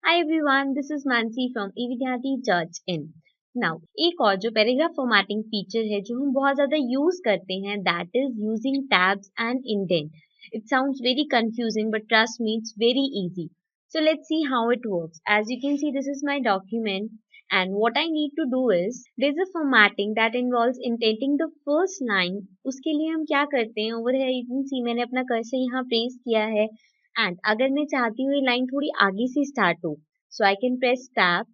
Hi everyone, this is Mansi from eVidyarthi Judge in. Now, एक और जो paragraph formatting feature है जो हम बहुत ज़्यादा यूज करते हैं that is using tabs and indent. It sounds very confusing but trust me it's very easy. So let's see how it works. As you can see this is my document and what I need to do is there's a formatting that involves indenting the first line. उसके लिए हम क्या करते हैं over here you can see मैंने अपना cursor यहाँ place किया है एंड अगर मैं चाहती हूँ ये लाइन थोड़ी आगे से स्टार्ट हो so I can press tab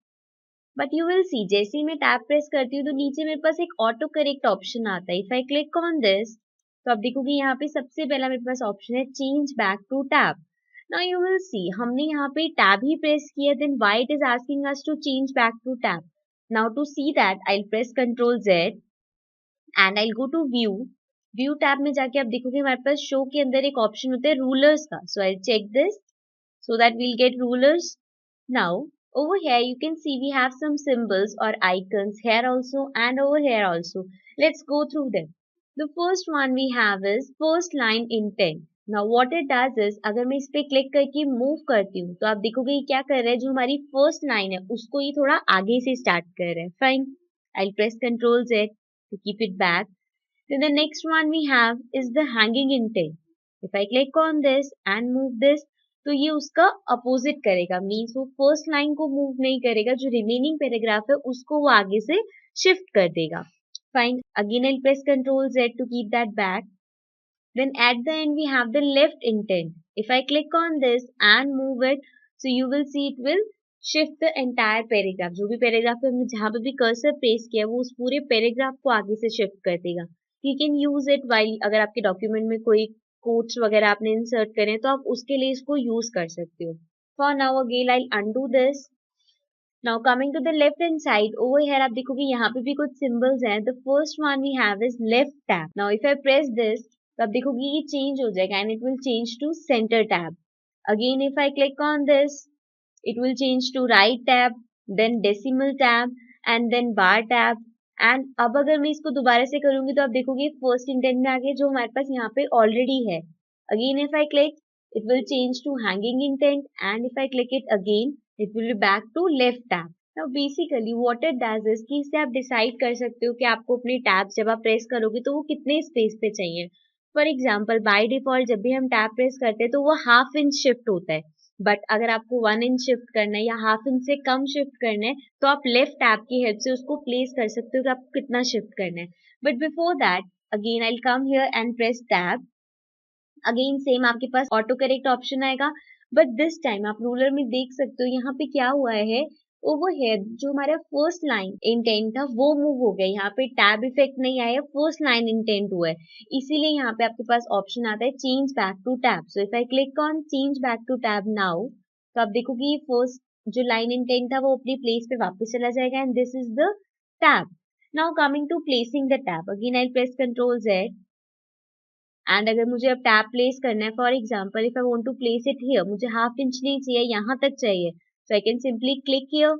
but you will see जैसे ही मैं टैब प्रेस करती हूँ तो नीचे मेरे पास एक ऑटो करेक्ट ऑप्शन आता है. If I click on this तो आप देखोगे यहाँ पे सबसे पहला मेरे पास ऑप्शन है change back to tab. Now you will see हमने यहाँ पे टैब ही प्रेस किया then why it is asking us to change back to tab. Now to see that I press control Z and I go to view tab में जाके आप देखोगे हमारे पास शो के अंदर एक ऑप्शन होता है रूलर्स का. So I check this so that we'll get rulers. Now over here you can see we have some symbols or icons here also and over here also. Let's go through them. The first one we have is first line intent. Now what it does is अगर मैं इस पे click करके move करती हूँ तो आप देखोगे ये क्या कर रहा है जो हमारी फर्स्ट लाइन है उसको ये थोड़ा आगे से स्टार्ट कर रहा है. Fine I'll press Ctrl Z to keep it back. Then the next one we have is the hanging intent. If I click on this and move this तो ये उसका अपोजिट करेगा मीन्स वो फर्स्ट लाइन को move नहीं करेगा जो remaining paragraph है उसको वो आगे से शिफ्ट कर देगा. Fine again I press control Z to keep that back. Then at the end we have the left indent. If I click on this and move it so you will see it will shift the entire paragraph. जो भी paragraph है हमने जहां पे भी cursor press किया वो उस पूरे पैराग्राफ को आगे से शिफ्ट कर देगा. You can use it while अगर आपके डॉक्यूमेंट में कोई कोट्स वगैरह आपने इंसर्ट करें तो आप उसके लिए इसको यूज कर सकते हो. For now again I undo this. Now coming to the left hand side over here आप देखोगे यहाँ पे भी कुछ सिंबल्स हैं. The first one we have is left tab. Now if I press this तो आप देखोगे ये चेंज हो जाएगा and it will change to centre tab. Again if I click on this it will change to right tab, then decimal tab and then bar tab. And अब अगर मैं इसको दोबारा से करूंगी तो आप देखोगे फर्स्ट इंटेंट में आ गया जो हमारे पास यहाँ पे ऑलरेडी है. Again if I click it will change to hanging indent and if I click it again it will be back to left tab. Now basically what it does is कि इससे आप डिसाइड कर सकते हो कि आपको अपने टैब जब आप प्रेस करोगे तो वो कितने स्पेस पे चाहिए. फॉर एग्जाम्पल बाय डिफॉल्ट जब भी हम टैब प्रेस करते हैं तो वो हाफ इंच शिफ्ट होता है बट अगर आपको 1 इंच शिफ्ट करना है या हाफ इंच से कम शिफ्ट करना है तो आप लेफ्ट टैब की हेल्प से उसको प्लेस कर सकते हो कि आपको कितना शिफ्ट करना है. But before that again I come here and press tab. Again same आपके पास ऑटो करेक्ट ऑप्शन आएगा बट दिस टाइम आप रूलर में देख सकते हो यहाँ पे क्या हुआ है ओवर हेयर जो हमारा फर्स्ट लाइन इंटेंट था वो मूव हो गया. यहाँ पे टैब इफेक्ट नहीं आया फर्स्ट लाइन इंटेंट हुआ है इसीलिए यहाँ पे आपके पास ऑप्शन आता है change back to tab. So if I click on change back to tab now तो आप देखोगे ये फर्स्ट जो लाइन इंटेंट था वो अपनी प्लेस पे वापस चला जाएगा and this is the tab. Now coming to placing the tab again I press control Z and अगर मुझे अब टैब प्लेस करना है for example if I want to place it here मुझे हाफ इंच नहीं चाहिए यहाँ तक चाहिए so I can simply click here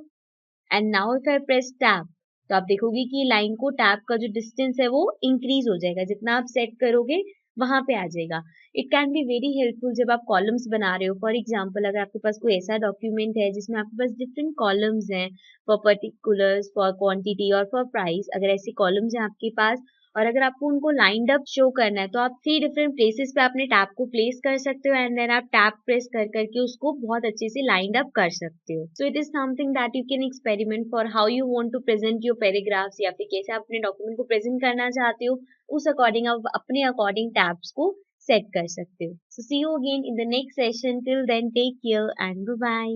and now if I press tab तो आप देखोगे कि लाइन को टैब का जो डिस्टेंस है वो इंक्रीज हो जाएगा जितना आप सेट करोगे वहां पे आ जाएगा. It can be very helpful जब आप कॉलम्स बना रहे हो. फॉर एग्जाम्पल अगर आपके पास कोई ऐसा डॉक्यूमेंट है जिसमें आपके पास डिफरेंट कॉलम्स हैं फॉर पर्टिकुलर्स फॉर क्वांटिटी और फॉर प्राइस अगर ऐसे कॉलम्स हैं आपके पास और अगर आपको उनको लाइंड अप शो करना है तो आप 3 डिफरेंट प्लेसेस पे अपने टैब को प्लेस कर सकते हो एंड देन आप टैब प्रेस कर करके उसको बहुत अच्छे से लाइंड अप कर सकते हो. So it is something that you can experiment for how you want to present your paragraphs या फिर कैसे आप अपने डॉक्यूमेंट को प्रेजेंट करना चाहते हो उस अकॉर्डिंग आप अपने अकॉर्डिंग टैब्स को सेट कर सकते हो. So see you again in the next session. Till then take care and bye bye.